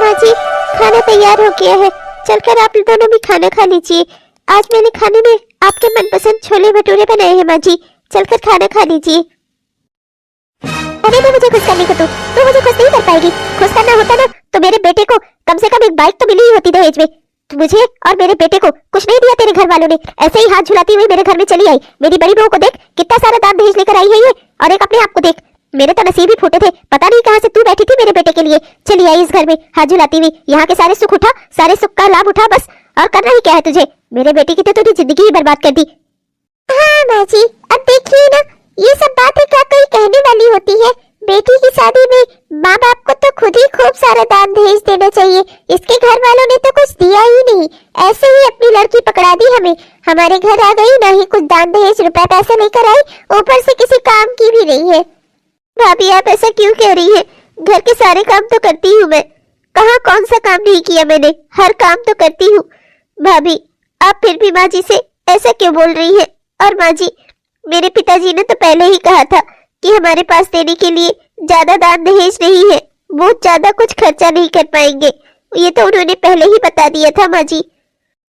माँ जी, खाना तैयार हो गया है, चलकर आप दोनों भी खाना खा लीजिए। आज मैंने खाने में आपके मनपसंद छोले भटूरे बनाए हैं माँ जी, चलकर खाना खा लीजिए। अरे नहीं, मुझे खुश करने को तू मुझे खुश नहीं कर पाएगी। खुश करना होता ना तो मेरे बेटे को कम से कम एक बाइक तो मिली ही होती दहेज में। तो मुझे और मेरे बेटे को कुछ नहीं दिया तेरे घर वालों ने, ऐसे ही हाथ झुलाती हुई मेरे घर में चली आई। मेरी बड़ी बहू को देख कितना सारा दान दहेज लेकर आई है ये, और एक अपने आप को देख। मेरे तो नसीब ही फूटे थे, पता नहीं कहां से तू बैठी थी मेरे बेटे के लिए, चली आई इस घर में हाथ झुलाती हुई। यहाँ के सारे सुख उठा, सारे सुख का लाभ उठा बस, और करना ही क्या है तुझे। मेरे बेटे की तो तूने जिंदगी ही बर्बाद कर दी। हाँ माँ जी, अब देखिए ना, ये सब बातें क्या कोई कहने वाली होती है। बेटी की शादी में माँ बाप को तो खुद ही खूब सारा दान दहेज देना चाहिए। इसके घर वालों ने तो कुछ दिया ही नहीं, ऐसे ही अपनी लड़की पकड़ा दी हमें। हमारे घर आ गई, ना ही कुछ दान दहेज रुपए पैसे लेकर आई, ऊपर से किसी काम की भी नहीं है। भाभी आप ऐसा क्यों कह रही है? घर के सारे काम तो करती हूँ मैं, कहाँ कौन सा काम नहीं किया मैंने, हर काम तो करती हूँ। भाभी आप फिर भी माँ जी से ऐसा क्यों बोल रही है? और माँ जी, मेरे पिताजी ने तो पहले ही कहा था कि हमारे पास देने के लिए ज्यादा दान दहेज नहीं है, वो ज्यादा कुछ खर्चा नहीं कर पाएंगे, ये तो उन्होंने पहले ही बता दिया था माँ जी।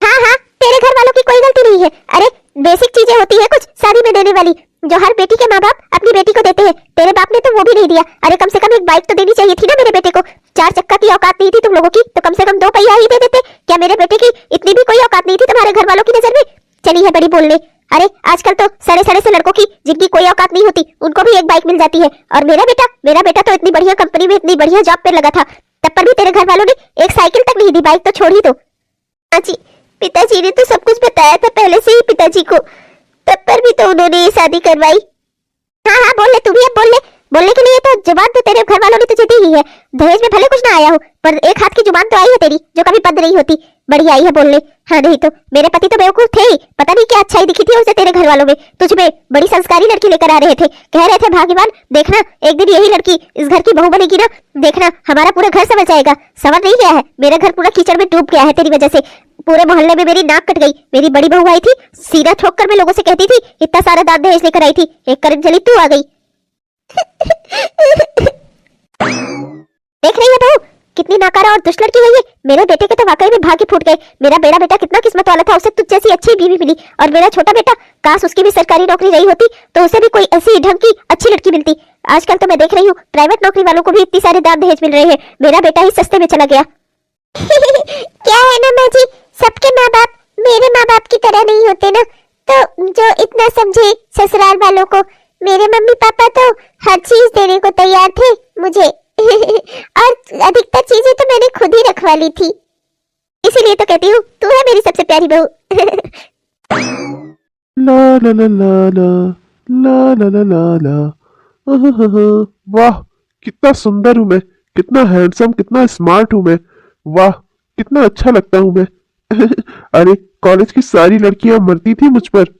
हाँ हाँ, तेरे घर वालों की कोई गलती नहीं है। अरे बेसिक चीजें होती है कुछ शादी में देने वाली, जो हर बेटी के माँ बाप अपनी बेटी को देते हैं। तेरे बाप ने तो वो भी नहीं दिया। अरे कम से कम एक बाइक तो देनी चाहिए थी ना मेरे बेटे को। 4 चक्का की औकात नहीं थी तुम लोगों की, तो कम से कम 2 पहिया ही दे देते। क्या मेरे बेटे की इतनी भी कोई औकात नहीं थी तुम्हारे घर वालों की नजर में? चली है बड़ी बोलने। अरे आजकल तो सड़े सड़े से लड़कों की जिनकी कोई औकात नहीं होती, उनको भी एक बाइक मिल जाती है। और मेरा बेटा तो इतनी बढ़िया कंपनी में इतनी बढ़िया जॉब पे लगा था, तब पर भी तेरे घर वालों ने एक साइकिल तक नहीं दी, बाइक तो छोड़ ही दो। हाँ जी, पिताजी ने तो सब कुछ बताया था पहले से ही पिताजी को, तब पर भी तो उन्होंने ये शादी करवाई। हाँ हाँ बोल ले, तू भी अब बोल ले। बोलने के लिए तो जुबान तो तेरे घर वालों ने तुझे दी ही है। दहेज में भले कुछ ना आया हो, पर एक हाथ की जुबान तो आई है तेरी, जो कभी बंद नहीं होती। बड़ी आई है बोलने। हाँ नहीं तो मेरे पति तो बेवकूफ थे ही, पता नहीं क्या अच्छाई दिखी थी उसे तेरे घर वालों में। तुझ में बड़ी संस्कारी लड़की लेकर आ रहे थे, कह रहे थे भाग्यवान, देखना एक दिन यही लड़की इस घर की बहू बनेगी ना, देखना हमारा पूरा घर संवर जाएगा। संवर नहीं गया है, मेरा घर पूरा कीचड़ में डूब गया है तेरी वजह से। पूरे मोहल्ले में मेरी नाक कट गई। मेरी बड़ी बहू आई थी, सीधा ठोक कर मैं लोगों से कहती थी इतना सारा दान दहेज लेकर आई थी, एक करंट चली तू आ गई। देख रही है बहू, कितनी नाकारा और दुष्ट लड़की है ये। मेरे बेटे के तो वाकई में भाग्य फूट गए। मेरा बड़ा बेटा कितना किस्मत वाला था, उसे तुझ जैसी अच्छी बीवी मिली। और मेरा छोटा बेटा, काश उसकी भी सरकारी नौकरी रही होती तो उसे भी कोई ऐसी ढंग की अच्छी लड़की मिलती। आजकल तो मैं देख रही हूँ प्राइवेट नौकरी वालों को भी इतनी सारे दान दहेज मिल रहे हैं, मेरा बेटा ही सस्ते में चला गया। क्या है ना माँ जी, सबके माँ बाप मेरे माँ बाप की तरह नहीं होते ना, तो जो इतना समझे ससुराल वालों को। मेरे मम्मी पापा तो हर चीज देने को तैयार थे मुझे और अधिकतर चीजें तो मैंने खुद ही रखवा ली थी, इसीलिए तो कहती हूँ तू है मेरी सबसे प्यारी बहू। ला ला ला ला ला ला ला ला ला ला। वाह कितना सुंदर हूँ मैं, कितना हैंडसम, कितना स्मार्ट हूँ मैं। वाह कितना अच्छा लगता हूँ मैं। अरे कॉलेज की सारी लड़कियां मरती थी मुझ पर।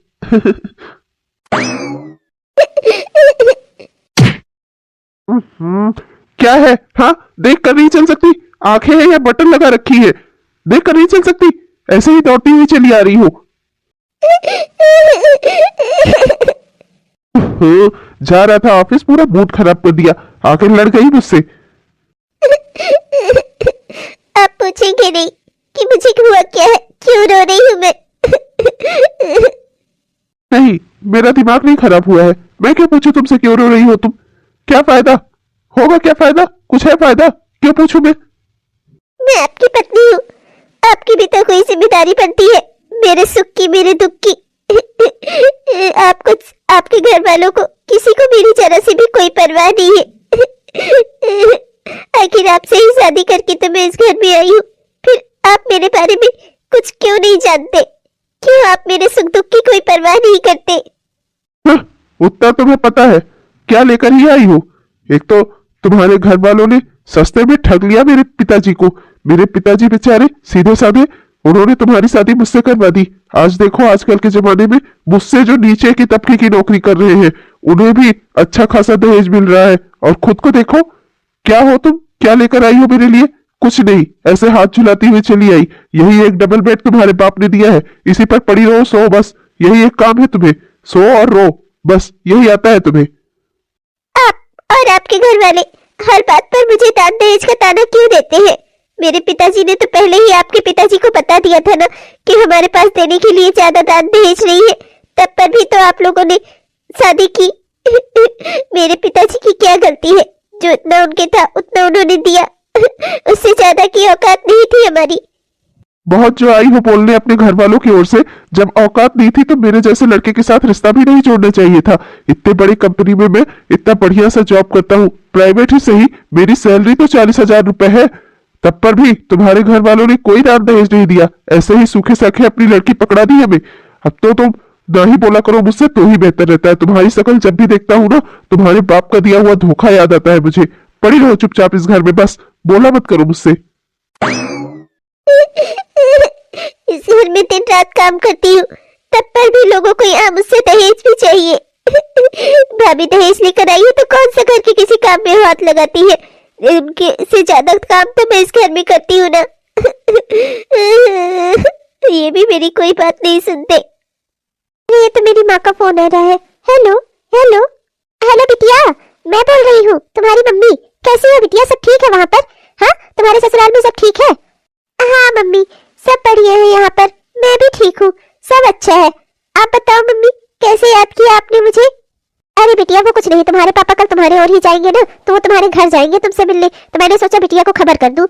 क्या है? हाँ देख कर नहीं चल सकती? आंखें हैं या बटन लगा रखी है? देख कर नहीं चल सकती? ऐसे ही दौड़ती हुई चली आ रही हो। जा रहा था ऑफिस, पूरा मूड खराब कर दिया, आखिर लड़ गई मुझसे। आप पूछेंगे नहीं कि मुझे हुआ क्या है, क्यों रो रही हूँ मैं? नहीं, मेरा दिमाग नहीं खराब हुआ है। मैं क्यों पूछूं तुमसे क्यों रो रही हो तुम? क्या फायदा होगा? क्या फायदा? कुछ है फायदा? क्यों पूछूं मैं आपकी पत्नी हूँ, आपकी भी तो कोई जिम्मेदारी बनती है, मेरे सुख की मेरे दुख की। आपको, आपके घर वालों को, किसी को मेरी जरा सी भी कोई परवाह नहीं है। आखिर आपसे ही शादी करके तो मैं इस घर में आई हूँ, फिर आप मेरे बारे में कुछ क्यों नहीं जानते? क्यों आप मेरे सुख दुख की कोई परवाह नहीं करते? हाँ, उतना तुम्हें पता है, क्या लेकर ही आई हो? एक तो तुम्हारे घर वालों ने सस्ते में ठग लिया मेरे पिताजी को। मेरे पिताजी बेचारे सीधे साधे, उन्होंने तुम्हारी शादी मुझसे करवा दी। आज देखो आजकल के जमाने में मुझसे जो नीचे की तबके की नौकरी कर रहे हैं, उन्हें भी अच्छा खासा दहेज मिल रहा है, और खुद को देखो क्या हो तुम? क्या लेकर आई हो मेरे लिए? कुछ नहीं, ऐसे हाथ झुलाती हुई चली आई। यही एक डबल बेड तुम्हारे बाप ने दिया है, इसी पर पड़ी रहो, सो बस। यही एक काम है तुम्हें, सो और रो, बस यही आता है तुम्हें। आप और आपके घर वाले हर बात पर मुझे दान दहेज का ताना क्यों देते हैं? मेरे पिताजी ने तो पहले ही आपके पिताजी को बता दिया था ना कि हमारे पास देने के लिए ज्यादा दान दहेज नहीं है, तब पर भी तो आप लोगों ने शादी की। मेरे पिताजी की क्या गलती है? जो इतना उनके था उतना उन्होंने दिया, उससे ज्यादा की औकात नहीं थी हमारी। बहुत जो आई हो बोलने अपने घर वालों की ओर से। जब औकात नहीं थी तो मेरे जैसे लड़के के साथ रिश्ता भी नहीं जोड़ना चाहिए था। इतने बड़ी कंपनी में मैं इतना बढ़िया सा जॉब करता हूँ, प्राइवेट ही सही, मेरी सैलरी तो 40,000 रुपए है, तब पर भी तुम्हारे घर वालों ने कोई दान दहेज नहीं दिया। ऐसे ही सूखे साखे अपनी लड़की पकड़ा दी हमें। अब तो तुम ना ही बोला करो मुझसे, तो ही बेहतर रहता है। तुम्हारी शकल जब भी देखता हूँ ना, तुम्हारे बाप का दिया हुआ धोखा याद आता है मुझे। पड़ी रहो चुपचाप इस घर में, बस बोला मत करो मुझसे। इस घर में दिन रात काम करती हूँ, तब पर भी लोगों को यहाँ मुझसे दहेज भी चाहिए। भाभी दहेज लेकर आई है तो कौन सा घर के किसी काम में हाथ लगाती है? उनके से ज्यादा काम तो मैं इस घर में करती हूँ ना। ये भी मेरी कोई बात नहीं सुनते। ये तो मेरी माँ का फोन आ रहा है। हेलो हेलो हेलो बिटिया, मैं बोल रही हूँ, तुम्हारी मम्मी। कैसी हो बिटिया, सब ठीक है वहाँ पर? हाँ, तुम्हारे ससुराल में सब ठीक है? हाँ मम्मी, सब बढ़िया है यहाँ पर, मैं भी ठीक हूँ, सब अच्छा है। आप बताओ मम्मी, कैसे याद किया आपने मुझे? अरे बिटिया वो कुछ नहीं, तुम्हारे पापा कल तुम्हारे और ही जाएंगे ना, तो वो तुम्हारे घर जाएंगे तुमसे मिलने, तो मैंने सोचा बिटिया को खबर कर दूं।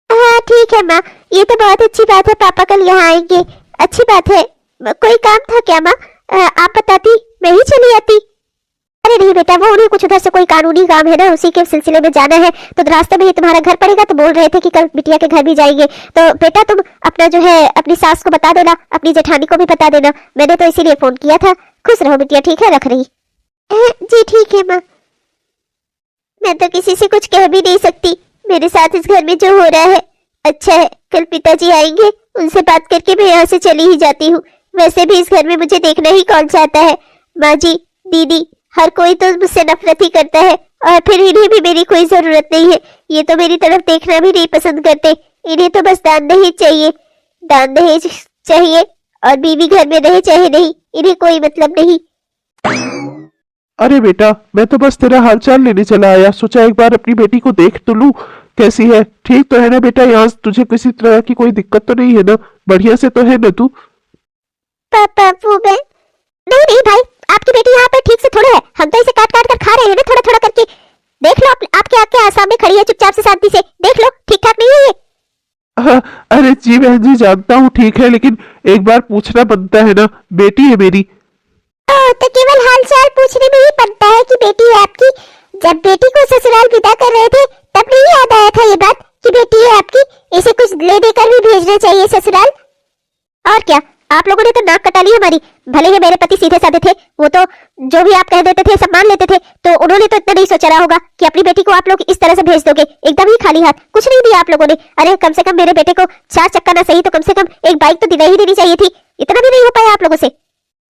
हाँ ठीक है माँ, ये तो बहुत अच्छी बात है, पापा कल यहाँ आएंगे, अच्छी बात है। कोई काम था क्या माँ? आप बताती, मैं ही चली आती। अरे नहीं बेटा, वो उन्हें कुछ उधर से कोई कानूनी काम है ना, उसी के सिलसिले में जाना है, तो रास्ते में ही तुम्हारा घर पड़ेगा, तो बोल रहे थे कि कल बिटिया के घर भी जाएंगे। तो बेटा तुम अपना जो है अपनी सास को बता देना, अपनी जेठानी को भी बता देना, मैंने तो इसीलिए फोन किया था। खुश रहो बिटिया, ठीक है, रख रही। जी ठीक है माँ। मैं तो किसी से कुछ कह भी नहीं सकती, मेरे साथ इस घर में जो हो रहा है। अच्छा है, कल पिताजी आएंगे, उनसे बात करके मैं यहाँ से चली ही जाती हूँ। वैसे भी इस घर में मुझे देखना ही कौन चाहता है। माँ जी, दीदी, हर कोई तो मुझसे नफरत ही करता है, और फिर इन्हें भी मेरी कोई जरूरत नहीं है। ये तो मेरी तरफ देखना भी नहीं पसंद करते। इन्हें तो बस दान दहेज चाहिए, दान दहेज चाहिए, और बीवी घर में रहे चाहे नहीं, इन्हें कोई मतलब नहीं। अरे बेटा, मैं तो बस तेरा हालचाल लेने चला आया, सोचा एक बार अपनी बेटी को देख तो लूं कैसी है। ठीक तो है ना बेटा? यहाँ तुझे किसी तरह की कोई दिक्कत तो नहीं है ना? बढ़िया से तो है ना तू? पापा वो मैं नहीं नहीं भाई, आपकी बेटी यहाँ पर ठीक से थोड़ा है, हम तो इसे काट काट कर खा रहे हैं ना, थोड़ा थोड़ा करके। देख लो, आपके आके सामने खड़ी है चुपचाप से, शांति से देख लो, ठीक ठाक नहीं है ये? अरे जी बहन जी, जानता हूँ ठीक है, लेकिन एक बार पूछना बनता है ना, बेटी है मेरी। तो केवल हालचाल पूछने में ही बनता है कि बेटी है आपकी? जब बेटी को ससुराल विदा कर रहे थे तब नहीं याद आया था ये बात कि बेटी है आपकी? इसे कुछ ले देकर भी भेजना चाहिए ससुराल। और क्या, आप लोगों ने तो नाक कटा ली हमारी। भले ही मेरे पति सीधे साधे थे, वो तो जो भी आप कह देते थे सब मान लेते थे, तो उन्होंने तो इतना नहीं सोचा रहा होगा कि अपनी बेटी को आप लोग इस तरह से भेज दोगे एकदम ही खाली हाथ। कुछ नहीं दिया आप लोगों ने। अरे कम से कम मेरे बेटे को 4 चक्का ना सही तो कम से कम एक बाइक तो दिला ही देनी चाहिए थी, इतना भी नहीं हो पाया आप लोगों से।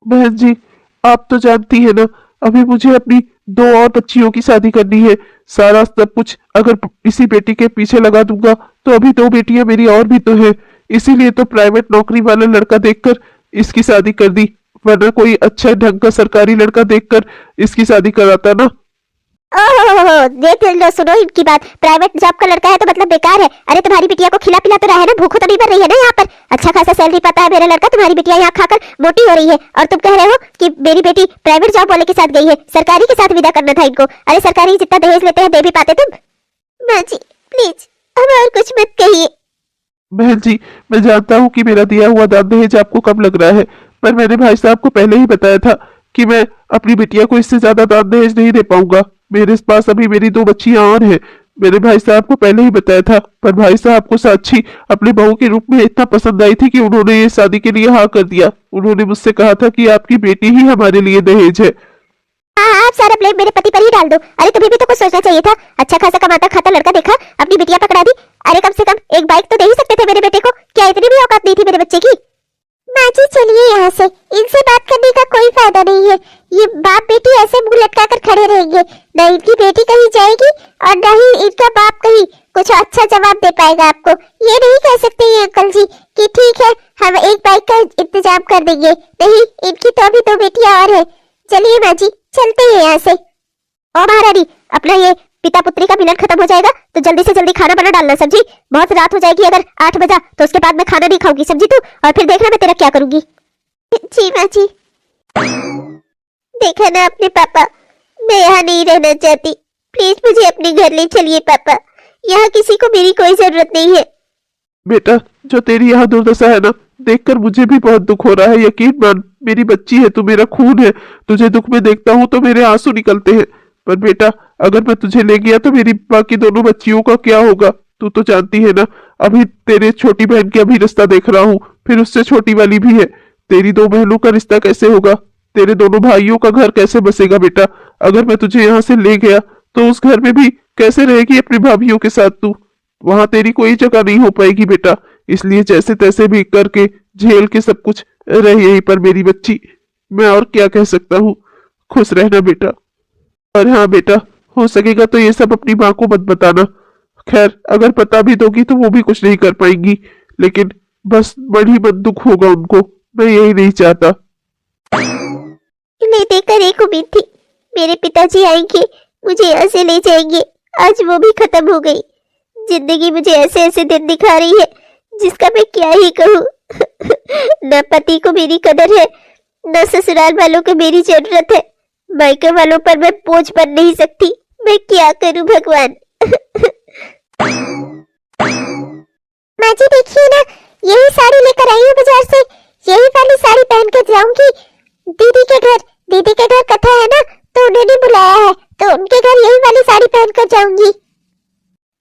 बहन जी, आप तो जानती है ना, अभी मुझे अपनी 2 और बच्चियों की शादी करनी है। सारा सब कुछ अगर इसी बेटी के पीछे लगा दूंगा तो अभी 2 बेटियां मेरी और भी तो है, इसीलिए तो प्राइवेट नौकरी वाला लड़का देखकर इसकी शादी कर दी, वरना कोई अच्छा ढंग का सरकारी लड़का देखकर इसकी शादी कराता ना। ओहो, देख लो, सुनो इनकी बात। प्राइवेट जॉब का लड़का है तो मतलब बेकार है? अरे तुम्हारी बिटिया को खिला पिला तो रहा है ना, भूखों तो नहीं मर रही है ना यहाँ पर? अच्छा खासा सैलरी पाता है मेरा लड़का, तुम्हारी बिटिया यहाँ खाकर मोटी हो रही है, और तुम कह रहे हो कि मेरी बेटी प्राइवेट जॉब वाले के साथ गई है, सरकारी के साथ विदा करना था इनको। अरे सरकारी जितना दहेज लेते हैं दे भी पाते तुम? माँ जी प्लीज अब और कुछ मत कहिए। बहन जी, मैं जानता हूँ कि मेरा दिया हुआ दान दहेज आपको कम लग रहा है, पर मैंने भाई साहब को पहले ही बताया था कि मैं अपनी बिटिया को इससे ज्यादा दान दहेज नहीं दे पाऊंगा। मेरे पास अभी मेरी 2 बच्चियां और हैं। मैंने भाई साहब को पहले ही बताया था, पर भाई साहब को साक्षी अपनी बहू के रूप में इतना पसंद आई थी कि उन्होंने ये शादी के लिए हाँ कर दिया। उन्होंने मुझसे कहा था कि आपकी बेटी ही हमारे लिए दहेज है। हाँ, आप सारा ब्लेम मेरे पति पर ही डाल दो। अरे तुम्हें भी तो कुछ सोचना चाहिए था। अच्छा खासा कमाता खाता लड़का देखा, अपनी बिटिया पकड़ा दी। अरे कम से कम एक बाइक तो दे ही सकते थे मेरे बेटे को, क्या इतनी भी औकात नहीं थी मेरे बच्चे की? माँ जी चलिए यहाँ से, इनसे बात करने का कोई फायदा नहीं है। ये बाप बेटी ऐसे मुंह लटका कर खड़े रहेंगे, न इनकी बेटी कहीं जाएगी और न ही इनका बाप कहीं कुछ अच्छा जवाब दे पाएगा आपको। ये नहीं कह सकते ये अंकल जी कि ठीक है हम एक बाइक का इंतजाम कर देंगे। नहीं, इनकी तो अभी 2 बेटियां और है। चलिए माँ जी चलते हैं यहाँ से। ओ महारानी, अपना ये पिता पुत्री का मिलन खत्म हो जाएगा तो जल्दी से जल्दी खाना बना डालना समझी। बहुत रात हो जाएगी अगर 8 बजा तो उसके बाद मैं खाना नहीं खाऊंगी समझी तू, और फिर देखना मैं तेरा क्या करूंगी। जी माँ जी। देखा ना आपने पापा, मैं यहाँ नहीं रहना चाहती, प्लीज मुझे अपने घर ले चलिए पापा, यहाँ किसी को मेरी कोई जरूरत नहीं है। बेटा जो तेरी यहाँ दुर्दशा है ना, देखकर मुझे भी बहुत दुख हो रहा है। यकीन मान, मेरी बच्ची है, तू मेरा खून है, तुझे दुख में देखता हूँ तो मेरे आंसू निकलते हैं। पर बेटा अगर मैं तुझे ले गया तो मेरी बाकी दोनों बच्चियों का क्या होगा? तू तो जानती है ना, अभी तेरे छोटी बहन की अभी रिश्ता देख रहा हूँ, फिर उससे छोटी वाली भी है। तेरी 2 बहनों का रिश्ता कैसे होगा? तेरे दोनों भाइयों का घर कैसे बसेगा बेटा? अगर मैं तुझे यहाँ से ले गया तो उस घर में भी कैसे रहेगी अपनी भाभीयों के साथ तू? वहां तेरी कोई जगह नहीं हो पाएगी बेटा, इसलिए जैसे तैसे भी करके झेल के सब कुछ रह यहीं पर मेरी बच्ची। मैं और क्या कह सकता हूँ, खुश रहना बेटा। और हाँ बेटा, हो सकेगा तो ये सब अपनी माँ को मत बताना। खैर अगर पता भी दोगी तो वो भी कुछ नहीं कर पाएंगी, लेकिन बस बड़ी मन दुख होगा उनको, मैं यही नहीं चाहता। मैं देखकर एक उम्मीद थी मेरे पिताजी आएंगे, मुझे यहाँ से ले जाएंगे, आज वो भी खत्म हो गई। जिंदगी मुझे ऐसे ऐसे दिन दिखा रही है जिसका मैं क्या ही कहूँ। न पति को मेरी कदर है, न ससुराल वालों को मेरी जरूरत है, मायके वालों पर मैं बोझ बन नहीं सकती। मैं क्या करूँ भगवान। माँ जी देखिए ना, यही साड़ी लेकर आई हूँ बाजार से, यही वाली साड़ी पहन के जाऊंगी दीदी के घर। दीदी के घर कथा है ना, तो उन्होंने बुलाया है, तो उनके घर यही वाली साड़ी पहन कर जाऊंगी।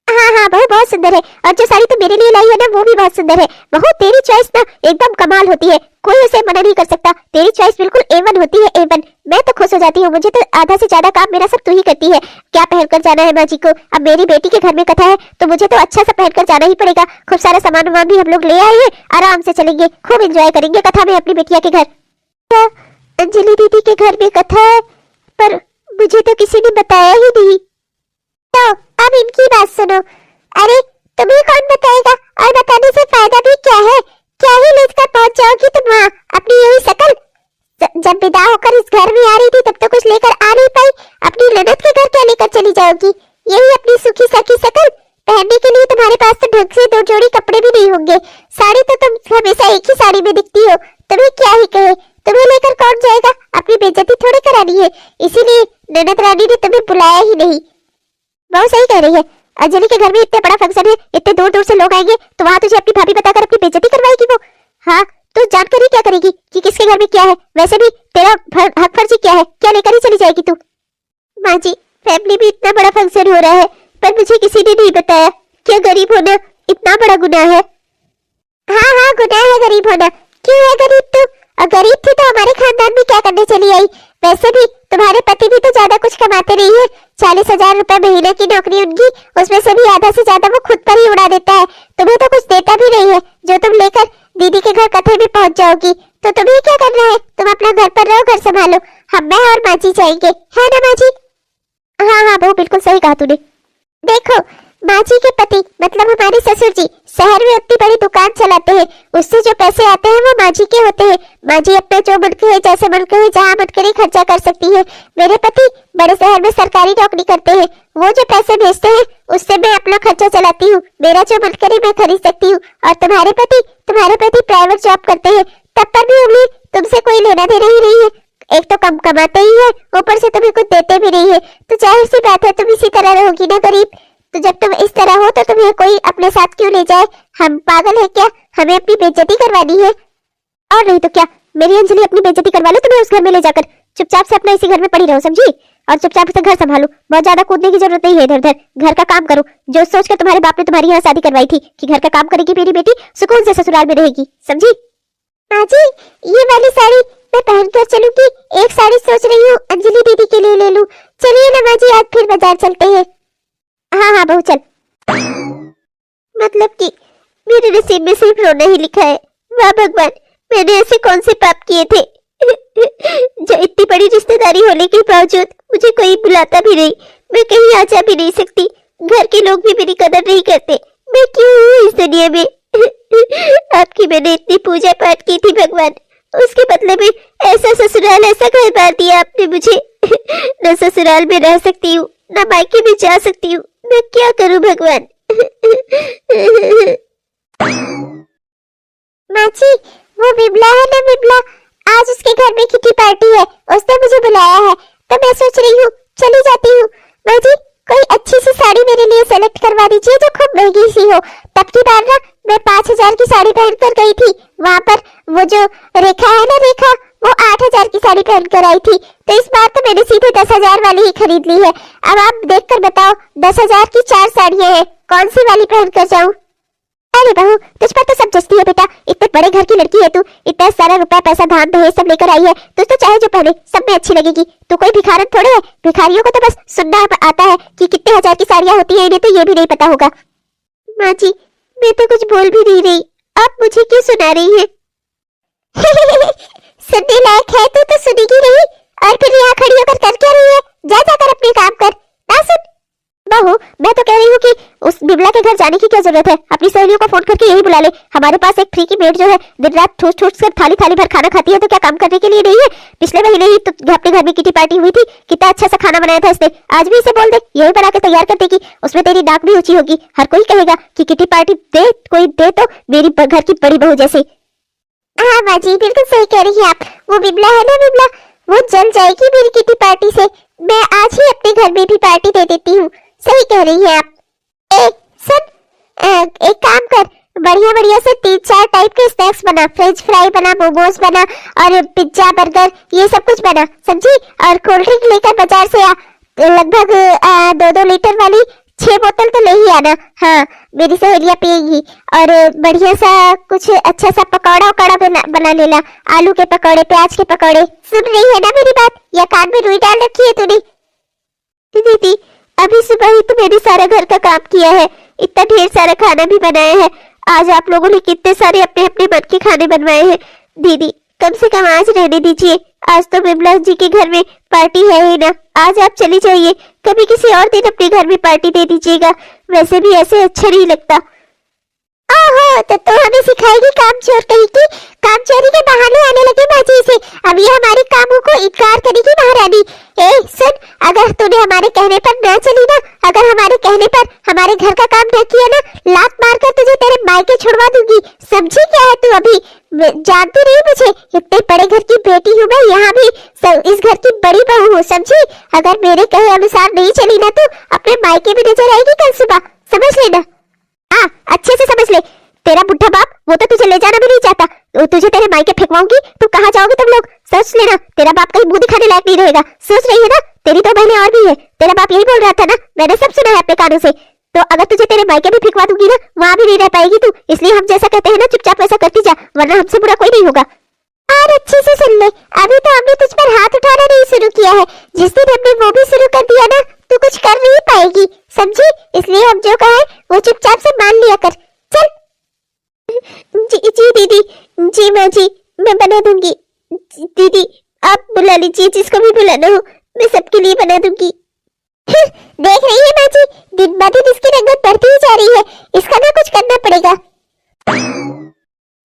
हाँ हाँ बहू बहुत सुंदर है, और जो साड़ी तो मेरे लिए लाई है ना वो भी बहुत सुंदर है। बहू तेरी चॉइस ना एकदम कमाल होती है, कोई उसे मना नहीं कर सकता। तेरी चॉइस बिल्कुल A1 होती है, A1। मैं तो खुश हो जाती हूँ, मुझे तो आधा से ज्यादा काम मेरा सब तू ही करती है। क्या पहनकर जाना है माँ जी को? अब मेरी बेटी के घर में कथा है तो मुझे तो अच्छा सा पहनकर जाना ही पड़ेगा। खूब सारा सामान वामान भी हम लोग ले आए हैं, आराम से चलेंगे, खूब एंजॉय करेंगे कथा में अपनी बेटिया के घर। अंजलि दीदी के घर में कथा है, पर मुझे तो किसी ने बताया ही नहीं। तो अब इनकी बात सुनो। अरे तुम्हें कौन बताएगा, और बताने से फायदा भी क्या है? क्या ही लेकर पहुंच जाओगी तुम वहाँ अपनी यही शकल। जब विदा होकर इस घर में आ रही थी तब तो कुछ लेकर आ नहीं पाई, अपनी ननद के घर क्या लेकर चली जाओगी? यही अपनी सुखी सखी शकल पहनने के लिए तुम्हारे पास तो ढंग से 2 जोड़ी कपड़े भी नहीं होंगे। साड़ी तो तुम हमेशा एक ही साड़ी में दिखती हो, तुम्हें क्या ही कहे। तुम्हें लेकर कौन जाएगा? अपनी बेइज्जती थोड़ी करानी है, इसीलिए ननद रानी ने तुम्हें बुलाया ही नहीं। बहुत सही कह रही है, अंजलि के घर में इतने बड़ा फंक्शन है, इतने दूर दूर से लोग आएंगे, तो वहाँ तुझे अपनी भाभी बताकर अपनी बेइज्जती करवाएगी वो? हाँ तो जानकर ही क्या करेगी कि किसके घर में क्या है? वैसे भी तेरा हक फर्जी क्या है, क्या लेकर ही चली जाएगी तू? माँ जी फैमिली में इतना बड़ा फंक्शन हो रहा है, पर मुझे किसी ने नहीं बताया। क्या गरीब होना इतना बड़ा गुनाह है? हाँ हाँ गुनाह है गरीब होना। क्यों है गरीब तू? और गरीब थी तो हमारे खानदान में क्या करने चली आई? वैसे भी तुम्हारे पति भी तो ज्यादा कुछ कमाते नहीं है, 40,000 रुपए महीने की नौकरी उनकी, उसमें से भी आधा से ज्यादा वो खुद पर ही उड़ा देता है। तुम्हें तो कुछ देता भी नहीं है, जो तुम लेकर दीदी के घर कथे में पहुंच जाओगी। तो तुम्हें क्या करना है? तुम अपना घर पर रहो, घर संभालो, हम मैं और माँ जी जाएंगे, है ना माँ जी? हाँ हाँ बहू बिल्कुल सही कहा तूने। देखो माँ जी के पति मतलब हमारे ससुर जी शहर में उतनी बड़ी दुकान चलाते हैं, उससे जो पैसे आते हैं वो माँ जी के होते हैं। माँ जी अपना जो मन करे, जैसे मन करे, जहाँ मन करे खर्चा कर सकती है। मेरे पति बड़े शहर में सरकारी नौकरी करते हैं, वो जो पैसे भेजते हैं उससे मैं अपना खर्चा चलाती हूँ, मेरा जो मन करे मैं खरीद सकती हूँ। और तुम्हारे पति प्राइवेट जॉब करते हैं, तब पर भी उन्हें तुमसे कोई लेना देना ही नहीं है। एक तो कम कमाते ही है, ऊपर से तुम्हें कुछ देते भी नहीं है, तो जाहिर सी बात है तुम इसी तरह रहोगी ना गरीब। तो जब तुम इस तरह हो तो तुम्हें कोई अपने साथ क्यों ले जाए? हम पागल है क्या? हमें अपनी बेइज्जती करवानी है? और नहीं तो क्या, मेरी अंजलि अपनी बेइज्जती करवा लो तुम्हें उस घर में ले जाकर। चुपचाप से अपना इसी घर में पड़ी रहो समझी, और चुपचाप से घर संभालो, बहुत ज्यादा कूदने की जरूरत नहीं है इधर उधर। घर का काम करो, जो सोचकर तुम्हारे बाप ने तुम्हारी यहाँ शादी करवाई थी कि घर का काम करेगी मेरी बेटी, सुकून से ससुराल में रहेगी, समझी? माँ जी ये वाली साड़ी मैं पहन कर चलूंगी, एक साड़ी सोच रही हूँ अंजलि दीदी के लिए ले लूं। चलिए ना माँ जी आज फिर बाजार चलते हैं। हाँ हाँ बहू चल। मतलब कि मेरे नसीब में सिर्फ रोना ही लिखा है। वाह भगवान, मैंने ऐसे कौन से पाप किए थे जो इतनी बड़ी रिश्तेदारी होने के बावजूद मुझे कोई बुलाता भी नहीं, मैं कहीं आ जा भी नहीं सकती, घर के लोग भी मेरी कदर नहीं करते। मैं क्यों हूँ इस दुनिया में? आपकी मैंने इतनी पूजा पाठ की थी भगवान, उसके बदले में ऐसा ससुराल, ऐसा घर बार दिया आपने मुझे। न ससुराल में रह सकती हूँ, अपना मायके भी जा सकती हूँ। मैं क्या करूँ भगवान। माँ जी, वो बिमला है ना, बिमला, आज उसके घर में किटी पार्टी है, उसने मुझे बुलाया है, तो मैं सोच रही हूँ चली जाती हूँ। माँ जी, कोई अच्छी सी साड़ी मेरे लिए सेलेक्ट करवा दीजिए जो खूब महंगी सी हो। तब की बार ना मैं 5,000 की साड़ी पहनकर गई थी, वहाँ पर वो जो रेखा है ना, रेखा, वो 8,000 की साड़ी पहनकर आई थी। तो इस बार तो मैंने सीधे 10,000 वाली ही खरीद ली है। अब आप देखकर बताओ, 10,000 की 4 साड़ियाँ हैं, कौन सी वाली पहनकर जाऊँ? अरे बहू, तुझ पर तो सब जचती है बेटा, इतने बड़े घर की लड़की है तू, इतना सारा रुपया पैसा धान दहेज सब लेकर आई है, तुझ तो चाहे जो पहने सब में अच्छी लगेगी। तू कोई भिखारन थोड़े है, भिखारियों को तो बस सुनना आता है कि कितने हजार की साड़ियाँ होती है, इन्हें तो ये भी नहीं पता होगा। माँ जी, मैं तो कुछ बोल भी नहीं रही, आप मुझे क्यों सुना रही है? सुनने लायक है तो सुनेगी नहीं, और फिर यहाँ खड़ी होकर कर क्या रही है? जा जाकर अपने काम कर, ना सुन। बहू, मैं तो कह रही हूँ कि उस बिमला के घर जाने की क्या जरूरत है, अपनी सहेलियों को फोन करके यही बुला ले। हमारे पास एक फ्री की मेड जो है, दिन रात ठूस ठूस कर थाली थाली भर खाना खाती है, तो क्या काम करने के लिए नहीं है? पिछले महीने ही तो अपने घर में किटी पार्टी हुई थी, कितना अच्छा सा खाना बनाया था इसने। आज भी इसे बोल दे, यही बना के तैयार कर देगी, उसमें तेरी नाक भी ऊंची होगी, हर कोई कहेगा कि किटी पार्टी दे, कोई दे तो मेरी घर की बड़ी बहू जैसी। हाँ माँ जी, बिल्कुल सही कह रही है आप। वो बिमला है ना, बिमला, वो जल जाएगी मेरी किटी पार्टी से। मैं आज ही अपने घर में भी पार्टी दे देती हूँ। सही कह रही है आप। सुन, एक काम कर, बढ़िया बढ़िया से 3-4 टाइप के स्नैक्स बना, फ्रेंच फ्राई बना, मोमोज बना, और पिज्जा बर्गर ये सब कुछ बना, समझी? और कोल्ड ड्रिंक लेकर बाजार से आ, लगभग 2-2 लीटर वाली 6 बोतल तो ले ही आना। हाँ, मेरी सहेलियां पिएगी। और बढ़िया सा कुछ अच्छा सा पकौड़ा उकौड़ा बना लेना, आलू के पकौड़े, प्याज के पकौड़े। सुन रही है ना मेरी बात, या कान में रुई डाल रखी है तूने? दीदी, अभी सुबह ही तो मैंने सारा घर का काम किया है, इतना ढेर सारा खाना भी बनाया है। आज आप लोगों ने कितने सारे अपने अपने मन के खाने बनवाए हैं। दीदी, कम से कम आज रहने दीजिए, आज तो बिमला जी के घर में पार्टी है ही ना, आज आप चली जाइए, कभी किसी और दिन अपने घर में पार्टी दे दीजिएगा, वैसे भी ऐसे अच्छा नहीं लगता। ओहो, तो हमें सिखाएगी काम चोर कहीं की, काम चोरी के बहाने आने लगे बाजी से। अब ये हमारे कामों को इनकार करेगी महारानी। ए सुन, अगर तूने हमारे कहने पर ना चली ना, अगर हमारे कहने पर हमारे घर का काम न किया ना, लात मारकर तुझे तेरे मायके छुड़वा दूंगी, समझी? क्या है तू अभी जानती नहीं मुझे? इतने बड़े घर की बेटी हूँ मैं, यहाँ भी इस घर की बड़ी बहू हूँ, समझी? अगर मेरे कहे अनुसार नहीं चली ना, तो अपने मायके भी नजर आएगी कल सुबह, समझ लेना। हाँ, अच्छे से समझ ले, तेरा बुढ़ा बाप वो तो तुझे ले जाना भी नहीं चाहता, तो तुझे तेरे मायके फेंकवाऊंगी, तू कहाँ जाओगे तुम लोग? सोच लेना, तेरा बाप कहीं मुंह दिखाने लायक नहीं रहेगा। सोच रही है ना? तेरी तो बहनें और भी है, तेरा बाप यही बोल रहा था ना, मैंने सब सुना है अपने कानों से। तो अगर तुझे तेरे मायके भी फेंकवा दूंगी ना, वहाँ भी नहीं रह पाएगी तू, इसलिए हम जैसा कहते हैं ना, चुपचाप वैसा करती जा, वरना हमसे बुरा कोई नहीं होगा। और अच्छे से सुन ले, अभी तो हमने तुझ पर हाथ उठाना नहीं शुरू किया है, जिस दिन हमने वो भी शुरू कर दिया ना, तू कुछ कर नहीं पाएगी, समझी? इसलिए हम जो कहे वो चुपचाप से मान लिया कर, चल। जी दीदी, जी माँ जी, मैं बना दूंगी। दीदी, आप बुला लीजिए जिसको भी बुलाना हो, मैं सबके लिए बना दूंगी। देख रही है माँ जी, दिन ब दिन इसकी रंगत बढ़ती ही जा रही है, इसका ना कुछ करना पड़ेगा।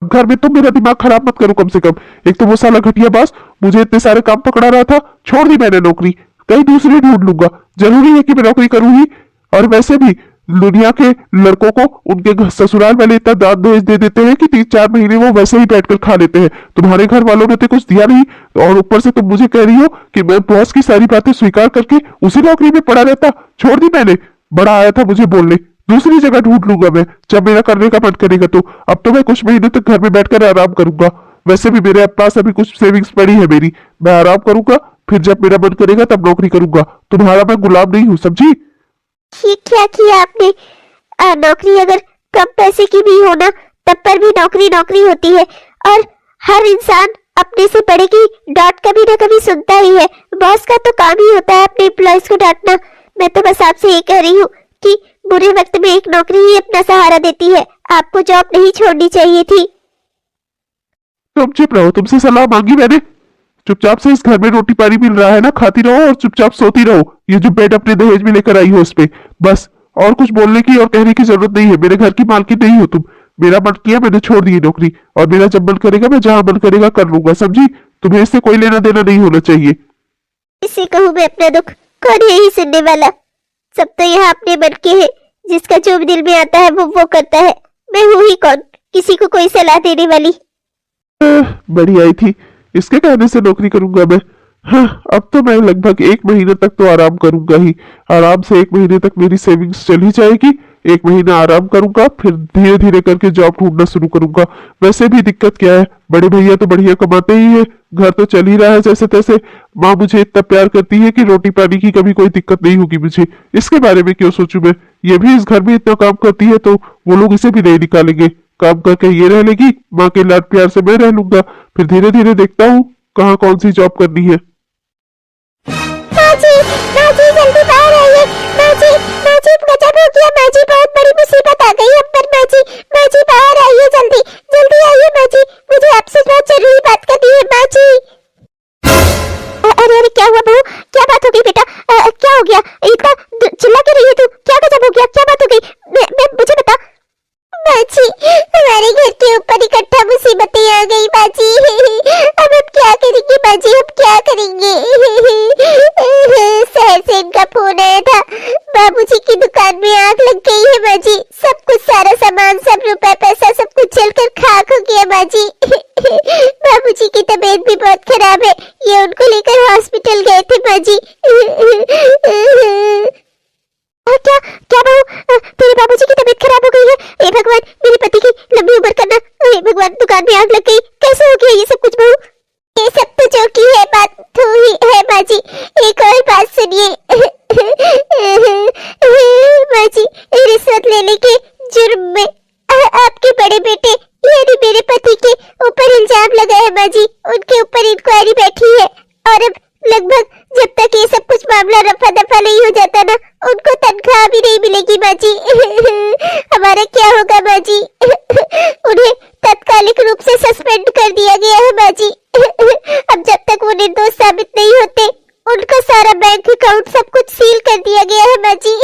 घर में तुम मेरा दिमाग खराब मत करो कम से कम। एक तो वो साला घटिया बास मुझे इतने सारे काम पकड़ा रहा था, छोड़ दी मैंने नौकरी, कहीं दूसरी ढूंढ लूंगा। जरूरी है कि मैं नौकरी करूँ ही, और वैसे भी दुनिया के लड़कों को उनके ससुराल वाले इतना दान दहेज दे देते हैं कि 3-4 महीने वो वैसे ही बैठकर खा लेते हैं। तुम्हारे घर वालों ने तो कुछ दिया नहीं, और ऊपर से तुम मुझे कह रही हो कि मैं बॉस की सारी बातें स्वीकार करके उसी नौकरी में पड़ा रहता। छोड़ दी मैंने, बड़ा आया था मुझे बोलने, दूसरी जगह ढूंढ लूंगा मैं जब मेरा करने का मन करेगा। तो अब तो मैं कुछ महीने तक घर में बैठकर आराम करूंगा, वैसे भी मेरे पास अभी कुछ सेविंग्स पड़ी है मेरी, मैं आराम करूंगा, फिर जब मेरा मन करेगा तब नौकरी करूंगा। तुम्हारा मैं गुलाम नहीं हूँ, समझी? ये क्या किया आपने? नौकरी अगर कम पैसे की भी हो ना, तब पर भी नौकरी नौकरी होती है, और हर इंसान अपने से बड़े की डांट कभी ना कभी सुनता ही है। बॉस का तो काम ही होता है अपने एम्प्लॉइज को डांटना। मैं तो बस आपसे ये कह रही हूँ कि बुरे वक्त में एक नौकरी ही अपना सहारा देती है, आपको जॉब नहीं छोड़नी चाहिए थी। तुम चुप रहो, तुमसे सलाह मांगी मैंने, चुपचाप से इस घर में रोटी पानी मिल रहा है ना, खाती रहो और चुपचाप सोती रहो। ये जो बेड अपने दहेज में लेकर आई हो उस पे बस, और कुछ बोलने की और कहने की जरूरत नहीं है। मेरे घर की मालकिन नहीं हो तुम। मेरा मन किया मैंने छोड़ दी नौकरी, और मेरा जब मन करेगा मैं जहां मन करेगा कर लूंगा, समझी? तुम्हें इससे कोई लेना देना नहीं होना चाहिए। इससे कहूँ मैं अपना दुख, कौन है ही सुनने वाला? सब तो यहाँ अपने मन के हैं, जिसका जो दिल में आता है वो करता है। मैं हूँ ही कौन किसी को कोई सलाह देने वाली। बड़ी आई थी, इसके कहने से नौकरी करूंगा मैं। हाँ, अब तो मैं लगभग 1 महीने तक तो आराम करूंगा ही। आराम से 1 महीने तक मेरी सेविंग्स चली जाएगी, 1 महीना आराम करूंगा, फिर धीरे धीरे करके जॉब ढूंढना शुरू करूंगा। वैसे भी दिक्कत क्या है, बड़े भैया तो बढ़िया कमाते ही है, घर तो चल ही रहा है जैसे तैसे। माँ मुझे इतना प्यार करती है कि रोटी पानी की कभी कोई दिक्कत नहीं होगी मुझे। इसके बारे में क्यों सोचूं मैं, ये भी इस घर में इतना काम करती है तो वो लोग इसे भी नहीं निकालेंगे। काम करके ये रह लेगी, माँ के लाड प्यार से मैं रह लूंगा। फिर धीरे धीरे देखता हूँ कहाँ कौन सी जॉब करनी है। माँ जी जल्दी बाहर आइए। माँ जी गजब हो गया माँ जी, बहुत बड़ी मुसीबत आ गई हम पर। माँ जी बाहर आइए, जल्दी जल्दी आइए माँ जी, मुझे आपसे बहुत जरूरी बात करनी है माँ जी। अरे क्या हुआ बहू, क्या बात हो गई बेटा? क्या हो गया, इतना चिल्ला के रही है तू? क्या गजब हो गया, क्या बात हो गई? मैं मुझे बता। माँ जी हमारे घर के ऊपर इकट्ठा मुसीबतें आ गई माँ जी। अब हम क्या करेंगे माँ जी, हम क्या करेंगे? शहर से इनका फोन आया था, बाबूजी की दुकान में आग लग गई है माँ जी। सब कुछ, सारा सामान, सब रुपए पैसा सब कुछ जलकर खाक हो गया माँ जी। बाबूजी की तबीयत भी बहुत खराब है, ये उनको लेकर हॉस्पिटल गए थे माँ जी। क्या क्या बहू, तेरे बाबूजी की तबीयत खराब हो गई है? हे भगवान, मेरे पति की लंबी उम्र करना। हे भगवान, दुकान में आग लग गई, कैसे हो गया ये सब कुछ बहू? ये सब तो जो की है बात तो ही है माँ जी, एक और बात सुनिए। माँ जी, रिश्वत लेने के जुर्म में आपके बड़े बेटे यानी मेरे पति के ऊपर इल्जाम लगा है माँ जी। उनके ऊपर इंक्वायरी बैठी है और अब लगभग जब तक ये सब कुछ मामला रफा दफा नहीं हो जाता ना, उनको तनख्वाह भी नहीं मिलेगी माँ जी। हमारा क्या होगा माँ जी? उन्हें तात्कालिक रूप से सस्पेंड कर दिया गया है माँ जी। अब जब तक वो निर्दोष साबित नहीं होते, उनका सारा बैंक अकाउंट सब कुछ सील कर दिया गया है माँ जी।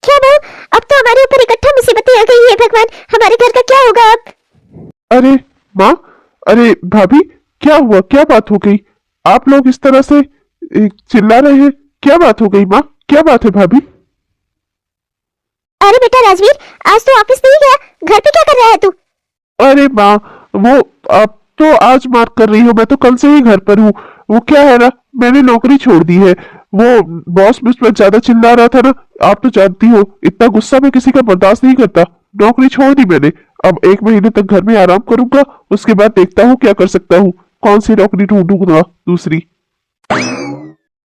क्या बहू, अब तो हमारे ऊपर इकट्ठा मुसीबतें आ गई है भगवान, हमारे घर का क्या होगा अब? अरे माँ, अरे भाभी, क्या हुआ, क्या बात हो गई? आप लोग इस तरह से चिल्ला रहे हैं, क्या बात हो गई माँ, क्या बात है भाभी? अरे बेटा राजवीर, आज तो ऑफिस नहीं गया, घर पे क्या कर रहा है तू? अरे माँ, वो आप तो आज मार्क कर रही हो, मैं तो कल से ही घर पर हूँ। वो क्या है ना, मैंने नौकरी छोड़ दी है। वो बॉस मुझ पर ज्यादा चिल्ला रहा था ना, आप तो जानती हो इतना गुस्सा मैं किसी का बर्दाश्त नहीं करता। नौकरी छोड़ दी मैंने, अब 1 महीने तक घर में आराम करूंगा, उसके बाद देखता हूँ क्या कर सकता हूँ, कौन सी नौकरी ढूंढूंगा दूसरी।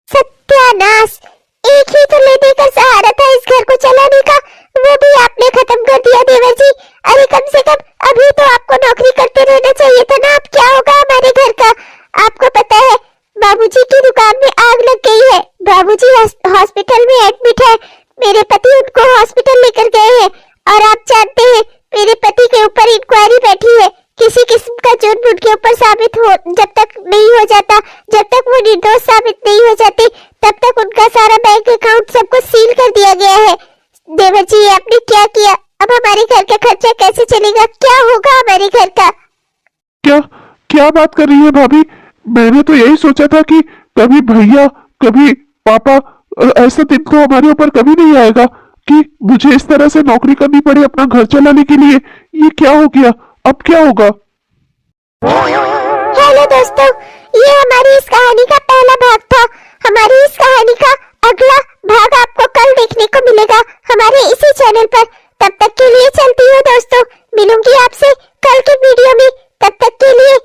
सत्यानाश, एक ही तो लेने का सहारा था इस घर को चलाने का, वो भी आपने खत्म कर दिया देवर जी। अरे कम से कम अभी तो आपको नौकरी करते रहना चाहिए था ना। अब क्या होगा हमारे घर का? आपको पता है बाबूजी की दुकान में आग लग गई है, बाबूजी हॉस्पिटल में एडमिट है, मेरे पति उनको हॉस्पिटल लेकर गए हैं और आप जानते हैं मेरे पति के ऊपर इंक्वायरी बैठी है। किसी किस्म का जुर्म उनके ऊपर साबित हो जब तक नहीं हो जाता, जब तक वो निर्दोष साबित नहीं हो जाते, तब तक उनका सारा बैंक अकाउंट सब कुछ सील कर दिया गया है। देवर जी, आपने क्या किया? अब हमारे घर का खर्चा कैसे चलेगा? क्या होगा हमारे घर का? क्या क्या बात कर रही है भाभी? मैंने तो यही सोचा था कि कभी भैया कभी पापा, ऐसा दिन तो हमारे ऊपर कभी नहीं आएगा कि मुझे इस तरह से नौकरी करनी पड़े अपना घर चलाने के लिए। ये क्या हो गया, अब क्या होगा? हेलो दोस्तों, ये हमारी इस कहानी का पहला भाग था। हमारी इस कहानी का अगला भाग आपको कल देखने को मिलेगा हमारे इसी चैनल पर। तब तक के लिए चलती हूँ दोस्तों, मिलूंगी आपसे कल के वीडियो में। तब तक के लिए